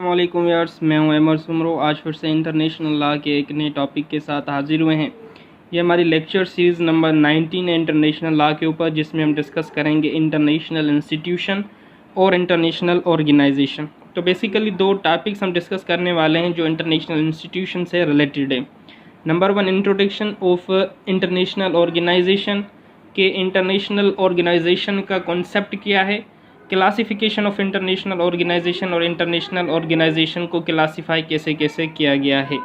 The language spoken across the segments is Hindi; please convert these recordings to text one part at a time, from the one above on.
वालेकुम यार्स, मैं हूं अमर सुमरो। आज फिर से इंटरनेशनल लॉ के एक नए टॉपिक के साथ हाजिर हुए हैं। ये हमारी लेक्चर सीरीज़ नंबर 19 है इंटरनेशनल लॉ के ऊपर, जिसमें हम डिस्कस करेंगे इंटरनेशनल इंस्टीट्यूशन और इंटरनेशनल ऑर्गेनाइजेशन। तो बेसिकली दो टॉपिक्स हम डिस्कस करने वाले हैं जो इंटरनेशनल इंस्टीट्यूशन से रिलेटेड है। Number 1, introduction of international organisation के इंटरनेशनल ऑर्गेनाइजेशन का कॉन्सेप्ट क्या है, क्लासिफिकेशन ऑफ इंटरनेशनल ऑर्गेनाइजेशन और इंटरनेशनल ऑर्गेनाइजेशन को क्लासिफाई कैसे कैसे किया गया है।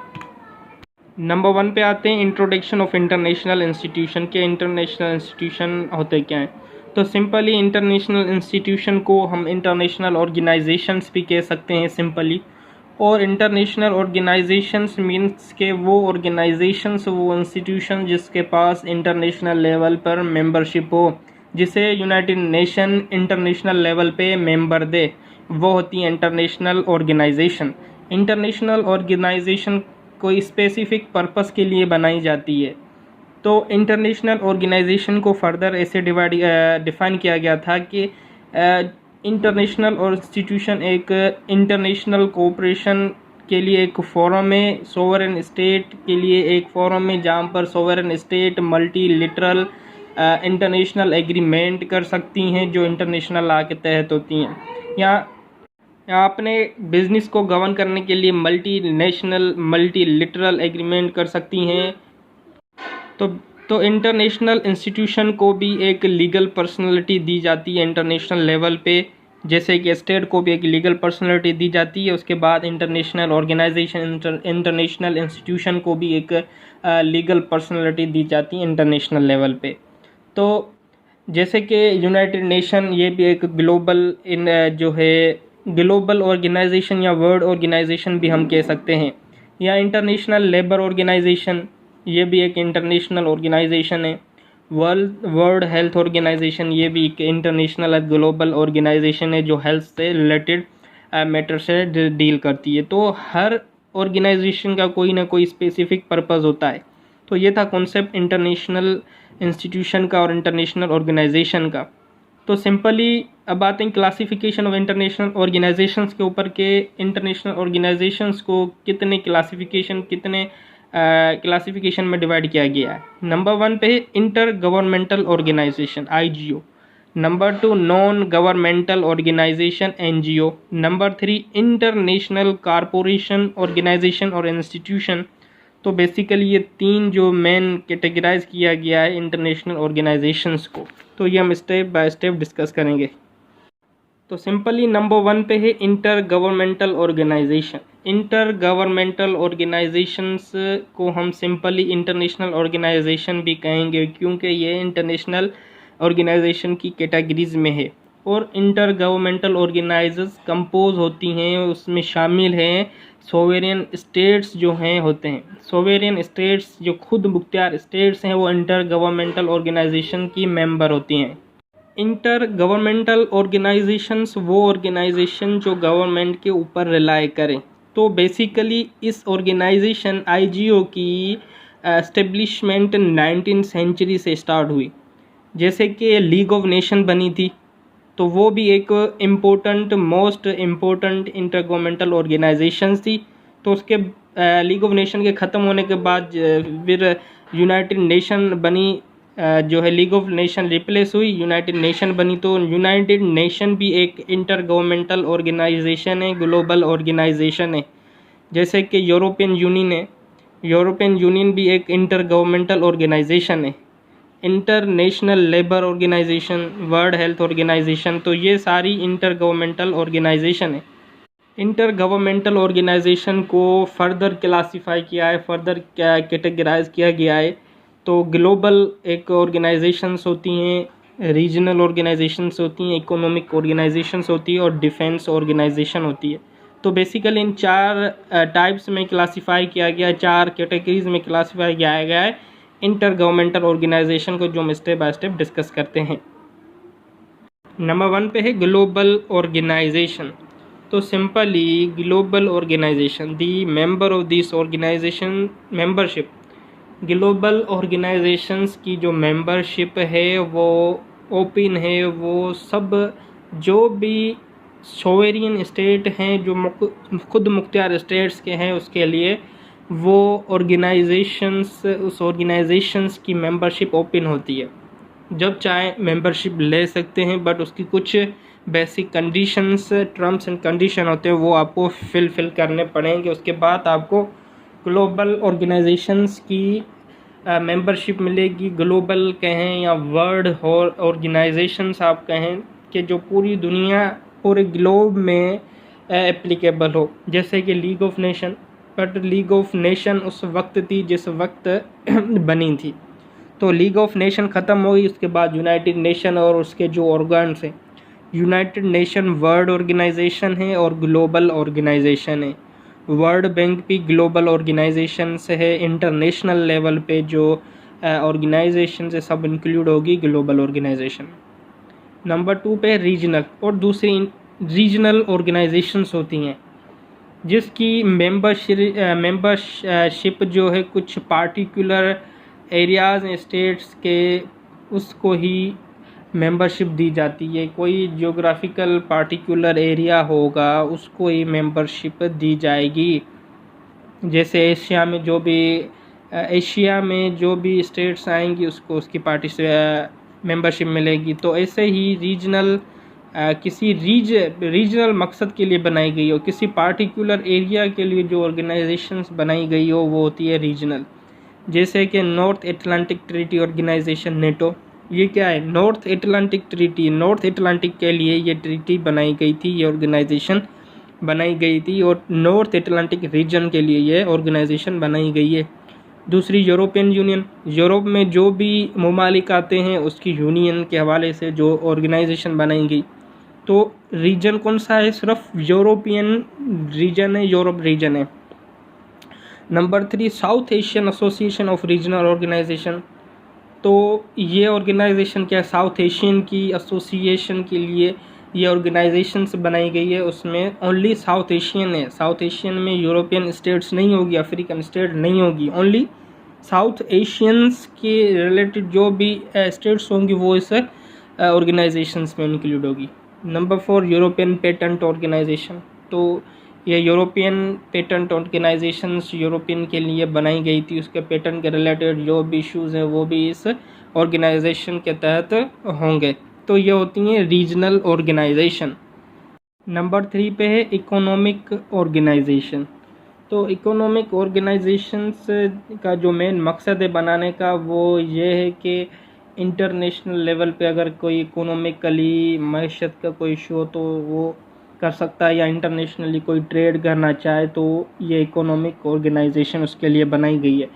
नंबर 1 पे आते हैं, इंट्रोडक्शन ऑफ इंटरनेशनल इंस्टीट्यूशन के इंटरनेशनल इंस्टीट्यूशन होते क्या हैं। तो सिंपली इंटरनेशनल इंस्टीट्यूशन को हम इंटरनेशनल ऑर्गेनाइजेशंस भी कह सकते हैं सिंपली। और इंटरनेशनल ऑर्गेनाइजेशंस मीन्स के वो ऑर्गेनाइजेशंस, वो इंस्टीट्यूशन जिसके पास इंटरनेशनल लेवल पर मेंबरशिप हो, जिसे यूनाइटेड नेशन इंटरनेशनल लेवल पे मेंबर दे, वो होती है इंटरनेशनल ऑर्गेनाइजेशन। इंटरनेशनल ऑर्गेनाइजेशन कोई स्पेसिफिक पर्पस के लिए बनाई जाती है। तो इंटरनेशनल ऑर्गेनाइजेशन को फर्दर ऐसे डिफाइन किया गया था कि इंटरनेशनल इंस्टीट्यूशन एक इंटरनेशनल कोऑपरेशन के लिए एक फोरम है, सोवरेन स्टेट के लिए एक फोरम है, जहाँ पर सोवरेन स्टेट मल्टीलिटरल इंटरनेशनल एग्रीमेंट कर सकती हैं जो इंटरनेशनल लॉ के तहत होती हैं। यहाँ अपने बिजनेस को गवर्न करने के लिए मल्टीलिटरल एग्रीमेंट कर सकती हैं। तो इंटरनेशनल इंस्टीट्यूशन को भी एक लीगल पर्सनैलिटी दी जाती है इंटरनेशनल लेवल पे, जैसे कि स्टेट को भी एक लीगल पर्सनैलिटी दी जाती है। उसके बाद इंटरनेशनल ऑर्गेनाइजेशन, इंटरनेशनल इंस्टीट्यूशन को भी एक लीगल पर्सनैलिटी दी जाती है इंटरनेशनल लेवल पे। तो जैसे कि यूनाइटेड नेशन, ये भी एक ग्लोबल ऑर्गेनाइजेशन या वर्ल्ड ऑर्गेनाइजेशन भी हम कह सकते हैं। या इंटरनेशनल लेबर ऑर्गेनाइजेशन, ये भी एक इंटरनेशनल ऑर्गेनाइजेशन है। वर्ल्ड हेल्थ ऑर्गेनाइजेशन, ये भी एक इंटरनेशनल ग्लोबल ऑर्गेनाइजेशन है जो हेल्थ से रिलेटेड मैटर से डील करती है। तो हर ऑर्गेनाइजेशन का कोई ना कोई स्पेसिफिक पर्पस होता है। तो ये था कॉन्सेप्ट इंटरनेशनल इंस्टीट्यूशन का और इंटरनेशनल ऑर्गेनाइजेशन का। तो सिंपली अब आते हैं क्लासिफिकेशन ऑफ इंटरनेशनल ऑर्गेनाइजेशंस के ऊपर के इंटरनेशनल ऑर्गेनाइजेशंस को कितने क्लासिफिकेशन में डिवाइड किया गया है। नंबर 1 पे inter governmental organisation IGO, number 2 non governmental organisation NGO, number 3 international corporation organisation और इंस्टीट्यूशन। तो बेसिकली ये तीन जो मेन कैटेगराइज किया गया है इंटरनेशनल ऑर्गेनाइजेशंस को, तो ये हम स्टेप बाय स्टेप डिस्कस करेंगे। तो सिंपली नंबर 1 पे है inter governmental organisation. Inter governmental organisations को हम सिंपली इंटरनेशनल ऑर्गेनाइजेशन भी कहेंगे, क्योंकि ये इंटरनेशनल ऑर्गेनाइजेशन की कैटेगरीज में है। और इंटर गवर्नमेंटल ऑर्गेनाइजेशंस कंपोज होती हैं, उसमें शामिल हैं सोवेरियन स्टेट्स जो हैं होते हैं। सोवेरियन स्टेट्स जो खुद मुख्तियार स्टेट्स हैं, वो इंटर गवर्नमेंटल ऑर्गेनाइजेशन की मेंबर होती हैं। इंटर गवर्नमेंटल ऑर्गेनाइजेशंस वो ऑर्गेनाइजेशन जो गवर्नमेंट के ऊपर रिलाई करें। तो बेसिकली इस ऑर्गेनाइजेशन IGO की एस्टेब्लिशमेंट 19th सेंचुरी से स्टार्ट हुई। जैसे कि लीग ऑफ नेशन बनी थी, तो वो भी एक most important inter governmental organisation थी। तो उसके लीग ऑफ नेशन के ख़त्म होने के बाद फिर यूनाइटेड नेशन बनी, जो है लीग ऑफ नेशन रिप्लेस हुई, यूनाइटेड नेशन बनी। तो यूनाइटेड नेशन भी एक इंटर गवर्नमेंटल ऑर्गेनाइजेशन है, ग्लोबल ऑर्गेनाइजेशन है। जैसे कि यूरोपियन यूनियन है, यूरोपियन यूनियन भी एक इंटर गवर्नमेंटल ऑर्गेनाइजेशन है। International Labour Organisation, World Health Organisation, तो ये सारी इंटर गवर्नमेंटल ऑर्गेनाइजेशन है। इंटर गवर्नमेंटल ऑर्गेनाइजेशन को फर्दर क्लासीफाई किया है, फर्दर कैटेगराइज किया गया है। तो ग्लोबल एक ऑर्गेनाइजेशंस होती हैं, रीजनल ऑर्गेनाइजेशंस होती हैं, इकोनॉमिक ऑर्गेनाइजेशंस होती है और डिफेंस ऑर्गेनाइजेशन होती है। तो बेसिकली इन चार टाइप्स में क्लासीफाई किया गया है, चार कैटेगरीज में क्लासीफाई किया गया है इंटर गवर्नमेंटल ऑर्गेनाइजेशन को, जो हम स्टेप बाय स्टेप डिस्कस करते हैं। नंबर 1 पे है ग्लोबल ऑर्गेनाइजेशन। तो simply global organisation, the member of this organisation membership, global organisations की जो मेंबरशिप है वो ओपन है। वो सब जो भी सोवेरियन स्टेट हैं जो खुद मुख्तियार स्टेट्स के हैं, उसके लिए वो उस ऑर्गेनाइजेशंस की मेंबरशिप ओपन होती है। जब चाहे मेंबरशिप ले सकते हैं, बट उसकी कुछ basic conditions, terms and condition होते हैं, वो आपको फिल करने पड़ेंगे। उसके बाद आपको ग्लोबल ऑर्गेनाइजेशंस की मेंबरशिप मिलेगी। ग्लोबल कहें या वर्ल्ड ऑर्गेनाइजेशंस आप कहें, कि जो पूरी दुनिया, पूरे ग्लोब में एप्लीकेबल हो, जैसे कि league of nation. But league of nation उस वक्त थी जिस वक्त बनी थी, तो लीग ऑफ नेशन ख़त्म हो गई। उसके बाद यूनाइटेड नेशन और उसके जो ऑर्गन्स हैं, यूनाइटेड नेशन वर्ल्ड ऑर्गेनाइजेशन है और ग्लोबल ऑर्गेनाइजेशन है। वर्ल्ड बैंक भी ग्लोबल ऑर्गेनाइजेशन से है। इंटरनेशनल लेवल पे जो ऑर्गेनाइजेशन से सब इंक्लूड होगी ग्लोबल ऑर्गेनाइजेशन। नंबर 2 पे रीजनल, और दूसरी रीजनल ऑर्गेनाइजेशंस होती हैं जिसकी मेंबरशिप जो है कुछ पार्टिकुलर एरियाज़ स्टेट्स के, उसको ही मेंबरशिप दी जाती है। कोई जियोग्राफिकल पार्टिकुलर एरिया होगा उसको ही मेंबरशिप दी जाएगी। जैसे एशिया में जो भी स्टेट्स आएंगी उसको उसकी पार्टी से मेंबरशिप मिलेगी। तो ऐसे ही किसी रीजनल मकसद के लिए बनाई गई हो, किसी पार्टिकुलर एरिया के लिए जो ऑर्गेनाइजेशंस बनाई गई हो, वो होती है रीजनल। जैसे कि North Atlantic Treaty Organisation, NATO, ये क्या है? North Atlantic Treaty. North Atlantic के लिए ये ट्रीटी बनाई गई थी, ये ऑर्गेनाइजेशन बनाई गई थी, और नॉर्थ एटलांटिक रीजन के लिए ये ऑर्गेनाइजेशन बनाई गई है। दूसरी यूरोपियन यूनियन, यूरोप में जो भी ममालिक आते हैं उसकी यूनियन के हवाले से जो ऑर्गेनाइजेशन बनाई गई। तो रीजन कौन सा है? सिर्फ यूरोपियन रीजन है, यूरोप रीजन है। Number 3 South Asian Association of Regional Organisation. तो ये ऑर्गेनाइजेशन क्या है? साउथ एशियन की एसोसिएशन के लिए ये ऑर्गेनाइजेशंस बनाई गई है। उसमें ओनली साउथ एशियन है। साउथ एशियन में यूरोपियन स्टेट्स नहीं होगी, अफ्रीकन स्टेट नहीं होगी, ओनली साउथ एशियंस के रिलेटेड जो भी स्टेट्स होंगी वो इस ऑर्गेनाइजेशंस में इंक्लूड होगी। Number 4 European Patent Organisation. तो ये यूरोपियन पेटेंट ऑर्गेनाइजेशंस यूरोपियन के लिए बनाई गई थी। उसके पेटेंट के रिलेटेड जो भी इश्यूज़ हैं वो भी इस ऑर्गेनाइजेशन के तहत होंगे। तो ये होती हैं रीजनल ऑर्गेनाइजेशन। नंबर 3 पे है इकोनॉमिक ऑर्गेनाइजेशन। तो इकोनॉमिक ऑर्गेनाइजेशंस का जो मेन मकसद है बनाने का, वो ये है कि इंटरनेशनल लेवल पे अगर कोई इकोनॉमिकली मैशत का कोई इशू हो तो वो कर सकता है, या इंटरनेशनली कोई ट्रेड करना चाहे तो ये इकोनॉमिक ऑर्गेनाइजेशन उसके लिए बनाई गई है।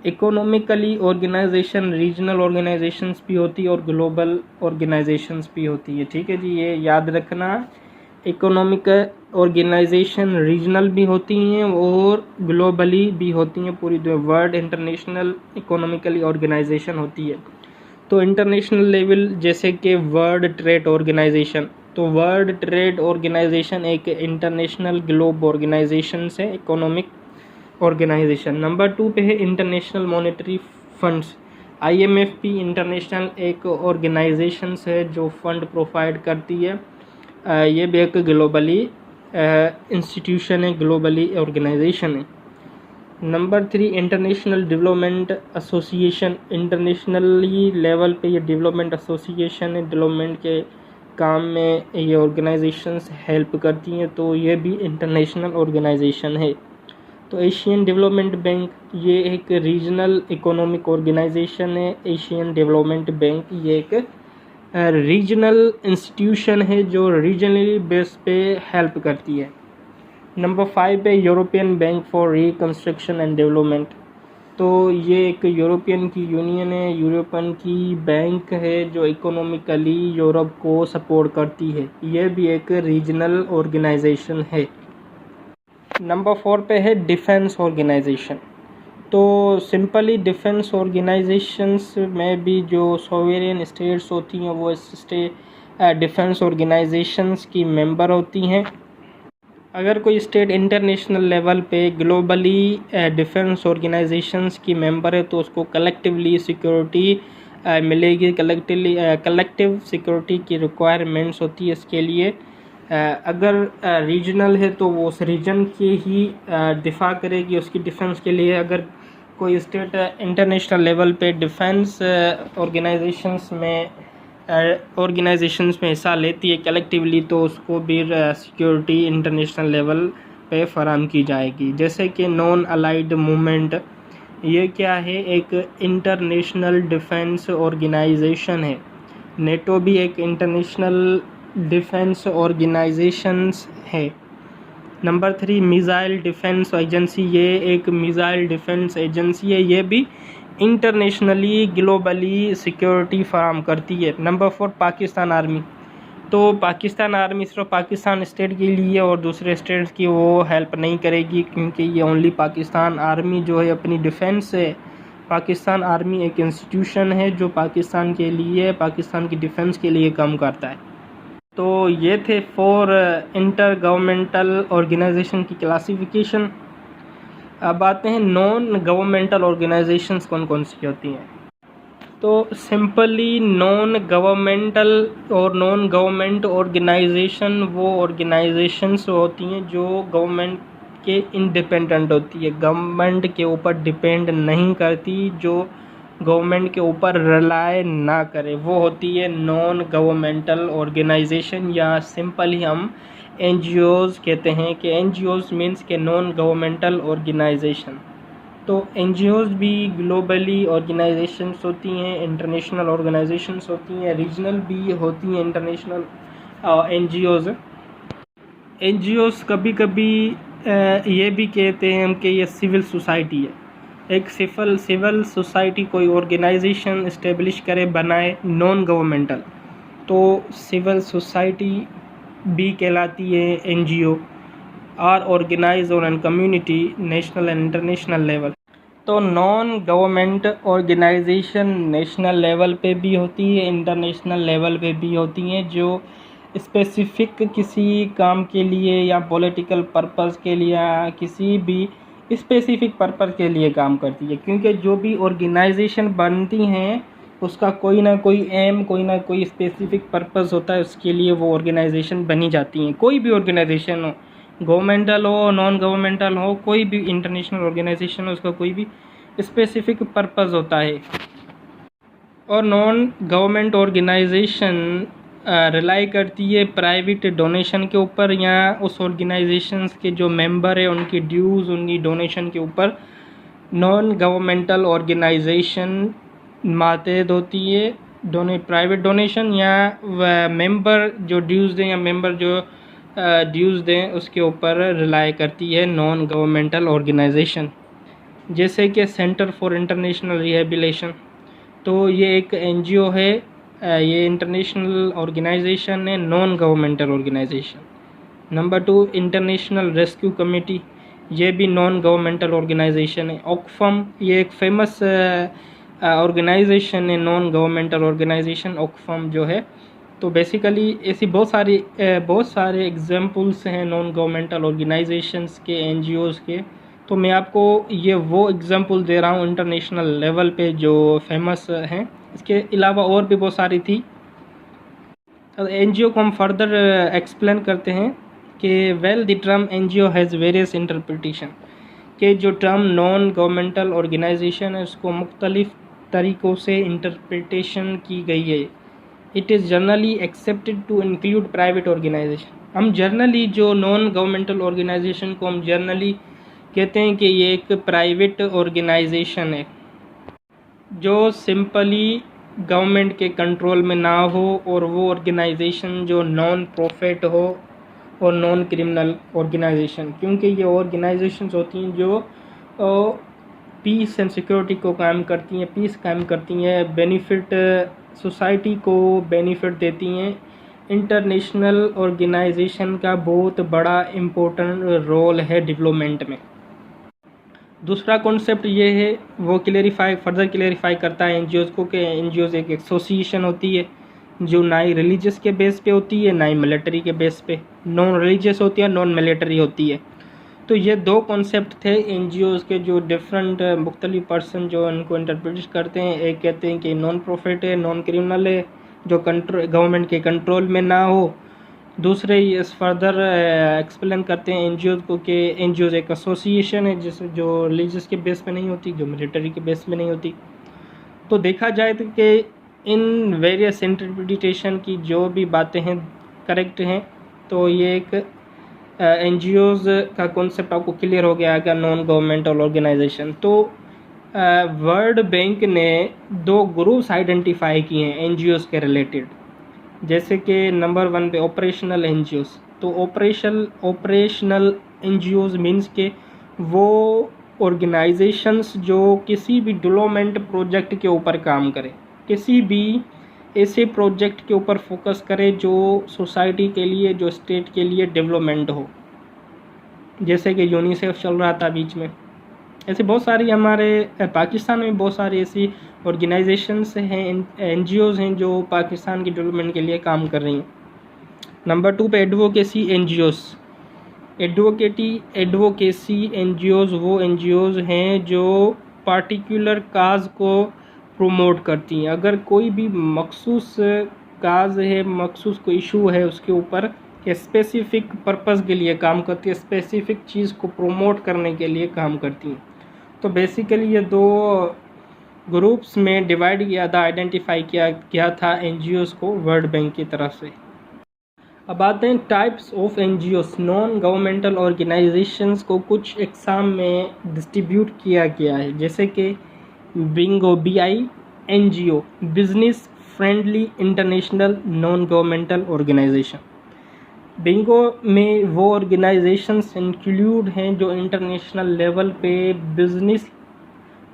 इकोनॉमिकली ऑर्गेनाइजेशन रीजनल ऑर्गेनाइजेशंस भी होती है और ग्लोबल ऑर्गेनाइजेशंस भी होती है। ठीक है जी, ये याद रखना। इकोनॉमिक ऑर्गेनाइजेशन रीजनल भी होती हैं और ग्लोबली भी होती हैं। पूरी जो वर्ल्ड इंटरनेशनल इकोनॉमिकली ऑर्गेनाइजेशन होती है। तो इंटरनेशनल लेवल जैसे कि वर्ल्ड ट्रेड ऑर्गेनाइजेशन, तो वर्ल्ड ट्रेड ऑर्गेनाइजेशन एक इंटरनेशनल ग्लोब ऑर्गेनाइजेशन है, इकोनॉमिक ऑर्गेनाइजेशन। नंबर 2 पे है इंटरनेशनल मॉनेटरी फंड्स। IMF भी इंटरनेशनल एक ऑर्गेनाइजेशन है जो फंड प्रोवाइड करती है। ये भी एक ग्लोबली इंस्टीट्यूशन है, ग्लोबली ऑर्गेनाइजेशन है। Number 3 international development association. Internationally level पे ये डेवलपमेंट एसोसिएशन है, डेवलपमेंट के काम में ये ऑर्गेनाइजेशंस हेल्प करती हैं, तो ये भी इंटरनेशनल ऑर्गेनाइजेशन है। तो एशियन डेवलपमेंट बैंक, ये एक रीजनल इकोनॉमिक ऑर्गेनाइजेशन है। एशियन डेवलपमेंट बैंक ये एक रीजनल इंस्टीट्यूशन है जो रीजनली बेस पे हेल्प करती है। नंबर 5 पे European bank for reconstruction and development. तो ये एक यूरोपियन की यूनियन है, यूरोपियन की बैंक है जो इकोनॉमिकली यूरोप को सपोर्ट करती है। ये भी एक रीजनल ऑर्गेनाइजेशन है। नंबर 4 पे है डिफेंस ऑर्गेनाइजेशन। तो सिंपली डिफेंस ऑर्गेनाइजेशंस में भी जो सोवेरियन स्टेट्स होती हैं वो इस डिफेंस ऑर्गेनाइजेशंस की मेंबर होती हैं। अगर कोई स्टेट इंटरनेशनल लेवल पे ग्लोबली डिफेंस ऑर्गेनाइजेशंस की मेंबर है तो उसको कलेक्टिवली सिक्योरिटी मिलेगी। कलेक्टिव सिक्योरिटी की रिक्वायरमेंट्स होती है इसके लिए। अगर रीजनल है तो वो उस रीजन के ही दिफा करेगी, उसकी डिफेंस के लिए। अगर कोई स्टेट इंटरनेशनल लेवल पे डिफेंस ऑर्गेनाइजेशंस में हिस्सा लेती है कलेक्टिवली, तो उसको भी सिक्योरिटी इंटरनेशनल लेवल पे फराहम की जाएगी। जैसे कि नॉन अलाइड मूवमेंट, ये क्या है, एक इंटरनेशनल डिफेंस ऑर्गेनाइजेशन है। नेटो भी एक इंटरनेशनल डिफेंस ऑर्गेनाइजेशंस है। नंबर 3 मिसाइल डिफेंस एजेंसी, ये एक मिसाइल डिफेंस एजेंसी है, ये भी इंटरनेशनली ग्लोबली सिक्योरिटी फराहम करती है। नंबर 4 पाकिस्तान आर्मी, तो पाकिस्तान आर्मी सिर्फ पाकिस्तान स्टेट के लिए और दूसरे स्टेट्स की वो हेल्प नहीं करेगी, क्योंकि ये ओनली पाकिस्तान आर्मी जो है अपनी डिफेंस है। पाकिस्तान आर्मी एक इंस्टीट्यूशन है जो पाकिस्तान के लिए, पाकिस्तान की डिफेंस के लिए काम करता है। तो ये थे 4 इंटर गवर्नमेंटल ऑर्गेनाइजेशन की क्लासिफिकेशन। अब आते हैं नॉन गवर्नमेंटल ऑर्गेनाइजेशंस कौन कौन सी होती हैं। तो सिंपली नॉन गवर्नमेंटल और नॉन गवर्नमेंट ऑर्गेनाइजेशन वो ऑर्गेनाइजेशंस होती हैं जो गवर्नमेंट के इंडिपेंडेंट होती है, गवर्नमेंट के ऊपर डिपेंड नहीं करती, जो गवर्नमेंट के ऊपर रिलाय ना करे, वो होती है नॉन गवर्नमेंटल ऑर्गेनाइजेशन, या सिंपली हम एनजीओज़ कहते हैं कि एनजीओज़ मीन्स के नॉन गवर्नमेंटल ऑर्गेनाइजेशन। तो एनजीओज़ भी ग्लोबली ऑर्गेनाइजेशंस होती हैं, इंटरनेशनल ऑर्गेनाइजेशंस होती हैं, रीजनल भी होती हैं इंटरनेशनल एनजीओज़। एनजीओज़ कभी कभी ये भी कहते हैं हम कि ये सिविल सोसाइटी है। एक सिविल सोसाइटी कोई ऑर्गेनाइजेशन इस्टेब्लिश करे, बनाए नॉन गवर्नमेंटल, तो सिविल सोसाइटी भी कहलाती है NGO. Are organise on an community national and international level. तो non government organisation national level पे भी होती है, इंटरनेशनल लेवल पे भी होती हैं, जो स्पेसिफिक किसी काम के लिए या पॉलिटिकल पर्पस के लिए या किसी भी स्पेसिफिक पर्पस के लिए काम करती है। क्योंकि जो भी ऑर्गेनाइजेशन बनती हैं उसका कोई ना कोई एम, कोई ना कोई स्पेसिफिक पर्पस होता है, उसके लिए वो ऑर्गेनाइजेशन बनी जाती हैं। कोई भी ऑर्गेनाइजेशन हो, गवर्नमेंटल हो, नॉन गवर्नमेंटल हो, कोई भी इंटरनेशनल ऑर्गेनाइजेशन हो, उसका कोई भी स्पेसिफिक पर्पस होता है। और नॉन गवर्नमेंट ऑर्गेनाइजेशन रिलाई करती है प्राइवेट डोनेशन के ऊपर, या उस ऑर्गेनाइजेशंस के जो मेंबर है उनकी ड्यूज़, उनकी डोनेशन के ऊपर नॉन गवर्नमेंटल ऑर्गेनाइजेशन मातहत होती है। प्राइवेट डोनेशन या मेंबर जो ड्यूज़ दें या मेंबर जो ड्यूज़ दें उसके ऊपर रिलाई करती है नॉन गवर्नमेंटल ऑर्गेनाइजेशन। जैसे कि सेंटर फॉर इंटरनेशनल रिहेबिलिटेशन, तो ये एक एनजीओ है, ये इंटरनेशनल ऑर्गेनाइजेशन है, non governmental organisation. Number 2 International Rescue Committee, ये भी नॉन गवर्नमेंटल ऑर्गेनाइजेशन है। ऑक्सफैम, ये एक फेमस ऑर्गेनाइजेशन है, नॉन गवर्नमेंटल ऑर्गेनाइजेशन ऑक्सफैम जो है। तो बेसिकली ऐसी बहुत सारे एग्जांपल्स हैं नॉन गवर्नमेंटल ऑर्गेनाइजेशंस के, एनजीओज़ के। तो मैं आपको ये वो एग्जांपल दे रहा हूँ इंटरनेशनल लेवल पे जो फेमस हैं। इसके अलावा और भी बहुत सारी थी। एनजीओ को हम फर्दर एक्सप्लेन करते हैं कि well the term NGO has various interpretation, कि जो टर्म नॉन गवर्नमेंटल ऑर्गेनाइजेशन है उसको मुख्तलिफ तरीक़ों से इंटरप्रिटेशन की गई है। It is generally accepted to include private organisation. हम जनरली जो नॉन गवर्नमेंटल ऑर्गेनाइजेशन को हम जनरली कहते हैं कि ये एक प्राइवेट ऑर्गेनाइजेशन है जो सिंपली गवर्नमेंट के कंट्रोल में ना हो, और वो ऑर्गेनाइजेशन जो नॉन प्रॉफिट हो और नॉन क्रिमिनल ऑर्गेनाइजेशन, क्योंकि ये ऑर्गेनाइजेशंस होती हैं जो पीस एंड सिक्योरिटी को कायम करती हैं, पीस कायम करती हैं, बेनिफिट सोसाइटी को बेनिफिट देती हैं। इंटरनेशनल ऑर्गेनाइजेशन का बहुत बड़ा इम्पोर्टेंट रोल है डेवलपमेंट में। दूसरा कॉन्सेप्ट ये है, वो फर्दर क्लेरिफाई करता है एनजीओज़ को, कि एनजीओज़ एक एसोसिएशन होती है जो ना ही रिलीजियस के बेस पे होती है ना ही मिलिट्री के बेस पे, नॉन रिलीजियस होती है, नॉन मिलिट्री होती है। तो ये दो कॉन्सेप्ट थे एनजीओज़ के जो डिफरेंट मुख्तलिफ पर्सन जो इनको इंटरप्रेट करते हैं। एक कहते हैं कि नॉन प्रॉफिट है, नॉन क्रिमिनल है, जो गवर्नमेंट के कंट्रोल में ना हो, दूसरे इस फर्दर एक्सप्लेन करते हैं एनजीओ को कि एनजीओ एक एसोसिएशन है जिस जो रिलीजियस के बेस पे नहीं होती, जो मिलिट्री के बेस पे नहीं होती। तो देखा जाए तो कि इन वेरियस इंटरप्रिटेशन की जो भी बातें हैं करेक्ट हैं। तो ये एक एनजीओज़ का कॉन्सेप्ट आपको क्लियर हो गया है, नॉन गवर्नमेंटल ऑर्गेनाइजेशन। तो वर्ल्ड बैंक ने 2 ग्रुप्स आइडेंटिफाई किए हैं एनजीओज़ के रिलेटेड, जैसे कि नंबर 1 पे ऑपरेशनल एनजीओज़। तो ऑपरेशनल एनजीओज़ मीन्स के वो ऑर्गेनाइजेशंस जो किसी भी डेवलपमेंट प्रोजेक्ट के ऊपर काम करे, किसी भी ऐसे प्रोजेक्ट के ऊपर फोकस करे जो सोसाइटी के लिए, जो स्टेट के लिए डेवलपमेंट हो। जैसे कि यूनिसेफ चल रहा था बीच में, ऐसे बहुत सारी हमारे पाकिस्तान में बहुत सारी ऐसी ऑर्गेनाइजेशंस हैं, एनजीओज़ हैं जो पाकिस्तान की डेवलपमेंट के लिए काम कर रही हैं। नंबर 2 पे एडवोकेसी एनजीओज़। एडवोकेसी एनजीओज़ वो एनजीओज़ हैं जो पार्टिकुलर काज को प्रमोट करती हैं। अगर कोई भी मखसूस काज है, मखसूस कोई इशू है, उसके ऊपर स्पेसिफिक पर्पस के लिए काम करती है, स्पेसिफिक चीज़ को प्रमोट करने के लिए काम करती हैं। तो बेसिकली ये 2 ग्रुप्स में डिवाइड किया था, आइडेंटिफाई किया गया था एनजीओज़ को वर्ल्ड बैंक की तरफ से। अब आते हैं types of NGOs. Non governmental organisations को कुछ एग्जाम में डिस्ट्रीब्यूट किया गया है, जैसे कि BINGO BI NGO, business friendly international non governmental organisation. BINGO में वो ऑर्गेनाइजेशंस इंक्लूड हैं जो इंटरनेशनल लेवल पे बिजनेस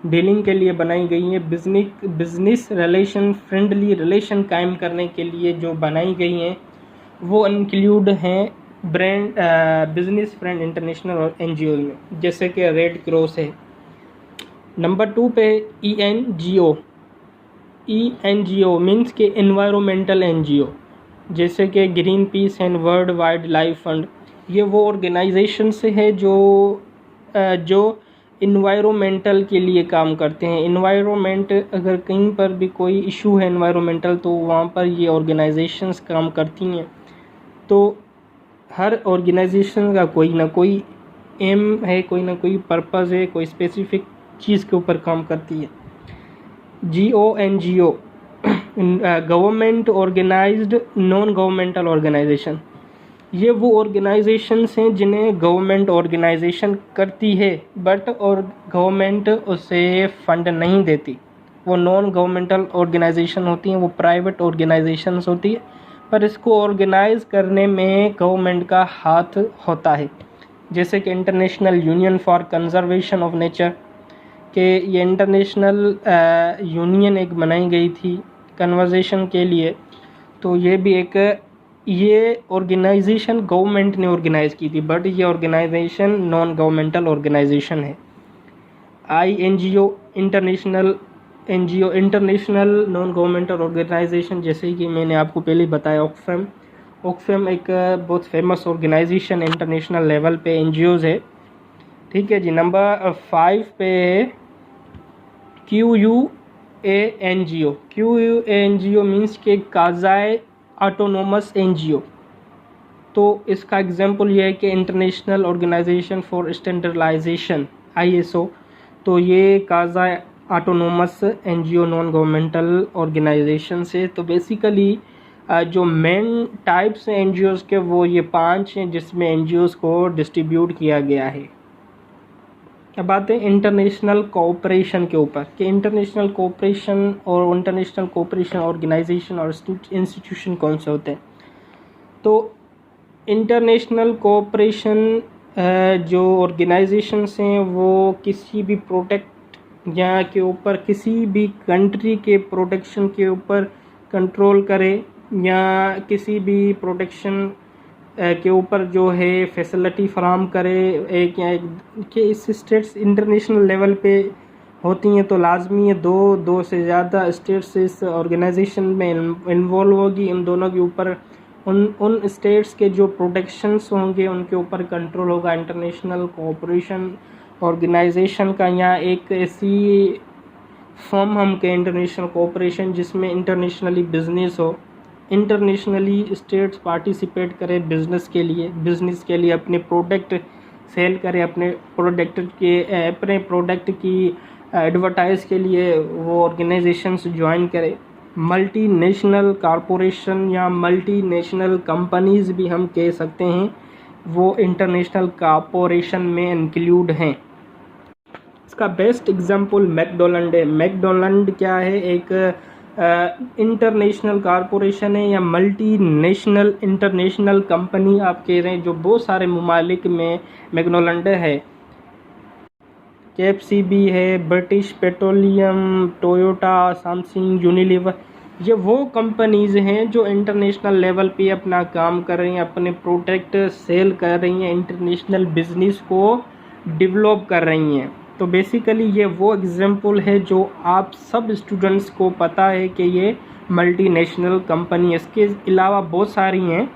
डीलिंग के लिए बनाई गई हैं, बिजनेस रिलेशन फ्रेंडली रिलेशन कायम करने के लिए जो बनाई गई हैं, वो इंक्लूड हैं बिजनेस फ्रेंड इंटरनेशनल और एनजीओ में, जैसे कि रेड क्रॉस है। नंबर 2 पे ENGO मीन्स के एनवायरमेंटल एनजीओ, जैसे कि green peas and world wide life fund. ये वो ऑर्गेनाइजेशन से है जो इन्वायरमेंटल के लिए काम करते हैं। इन्वायरमेंट अगर कहीं पर भी कोई इशू है इन्वायरमेंटल, तो वहाँ पर ये ऑर्गेनाइजेशंस काम करती हैं। तो हर ऑर्गेनाइजेशन का कोई ना कोई एम है, कोई ना कोई पर्पस है, कोई स्पेसिफिक चीज़ के ऊपर काम करती है। GONGO government organised non governmental organisation. ये वो ऑर्गेनाइजेशंस हैं जिन्हें गवर्नमेंट ऑर्गेनाइजेशन करती है बट और गवर्नमेंट उसे फंड नहीं देती। वो नॉन गवर्नमेंटल ऑर्गेनाइजेशन होती हैं, वो प्राइवेट ऑर्गेनाइजेशंस होती है, पर इसको ऑर्गेनाइज करने में गवर्नमेंट का हाथ होता है। जैसे कि international union for conservation of nature, कि ये इंटरनेशनल यूनियन एक बनाई गई थी कन्वर्जेशन के लिए। तो ये भी एक ये ऑर्गेनाइजेशन गवर्नमेंट ने ऑर्गेनाइज की थी, बट ये ऑर्गेनाइजेशन नॉन गवर्नमेंटल ऑर्गेनाइजेशन है। INGO international NGO, international non governmental organisation, जैसे कि मैंने आपको पहले बताया ऑक्सफैम एक बहुत फेमस ऑर्गेनाइजेशन इंटरनेशनल लेवल पे एनजीओज़ है। ठीक है जी। नंबर 5 पे QUANGO मीन्स के काज़ाई ऑटोनोमस एनजीओ। तो इसका एग्जांपल ये है कि international organisation for standardisation ISO। तो ये काज़ाई autonomous NGO non governmental organisation से। तो बेसिकली जो मेन टाइप्स हैं एनजीओज़ के वो ये 5 हैं, जिसमें एनजीओज़ को डिस्ट्रीब्यूट किया गया है। अब आते हैं इंटरनेशनल कोऑपरेशन के ऊपर, कि इंटरनेशनल कोऑपरेशन ऑर्गेनाइजेशन और इंस्टीट्यूशन कौन से होते हैं। तो इंटरनेशनल कोऑपरेशन जो ऑर्गेनाइजेशंस हैं वो किसी भी प्रोटेक्ट या के ऊपर, किसी भी कंट्री के प्रोटेक्शन के ऊपर कंट्रोल करे, या किसी भी प्रोटेक्शन के ऊपर जो है फैसिलिटी फराम करे, एक या एक के इस स्टेट्स इंटरनेशनल लेवल पे होती हैं। तो लाजमी है दो से ज़्यादा स्टेट्स इस ऑर्गेनाइजेशन में इन्वॉल्व होगी। इन दोनों के ऊपर उन स्टेट्स के जो प्रोटेक्शंस होंगे उनके ऊपर कंट्रोल होगा इंटरनेशनल कोऑपरेशन ऑर्गेनाइजेशन का। यहाँ एक ऐसी फॉर्म हम कहें इंटरनेशनल कोऑपरेशन जिसमें इंटरनेशनली बिजनेस हो, इंटरनेशनली स्टेट्स पार्टिसिपेट करें बिज़नेस के लिए अपने प्रोडक्ट सेल करें, अपने प्रोडक्ट की एडवर्टाइज के लिए वो ऑर्गेनाइजेशंस ज्वाइन करें। मल्टीनेशनल कॉरपोरेशन या मल्टीनेशनल कंपनीज़ भी हम कह सकते हैं, वो इंटरनेशनल कॉरपोरेशन में इंक्लूड हैं। इसका बेस्ट एग्जांपल मैकडोनल्ड है। मैकडोनल्ड क्या है, एक इंटरनेशनल कॉरपोरेशन है या मल्टीनेशनल इंटरनेशनल कंपनी आप कह रहे हैं, जो बहुत सारे ममालिक में मैकडोनल्ड है। KFC भी है, British petroleum, Toyota, Samsung, Unilever, ये वो कंपनीज़ हैं जो इंटरनेशनल लेवल पे अपना काम कर रही हैं, अपने प्रोडक्ट सेल कर रही हैं, इंटरनेशनल बिजनेस को डेवलप कर रही हैं। तो बेसिकली ये वो एग्जांपल है जो आप सब स्टूडेंट्स को पता है कि ये मल्टीनेशनल कंपनी है। इसके अलावा बहुत सारी हैं,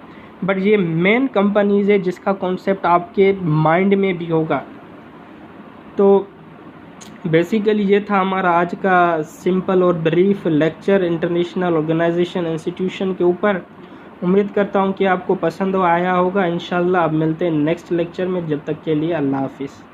बट ये मेन कंपनीज़ है जिसका कॉन्सेप्ट आपके माइंड में भी होगा। तो बेसिकली ये था हमारा आज का सिंपल और brief lecture international organisation institution के ऊपर। उम्मीद करता हूँ कि आपको पसंद आया होगा। इंशाल्लाह अब मिलते हैं नेक्स्ट लेक्चर में, जब तक के लिए अल्लाह हाफिज़।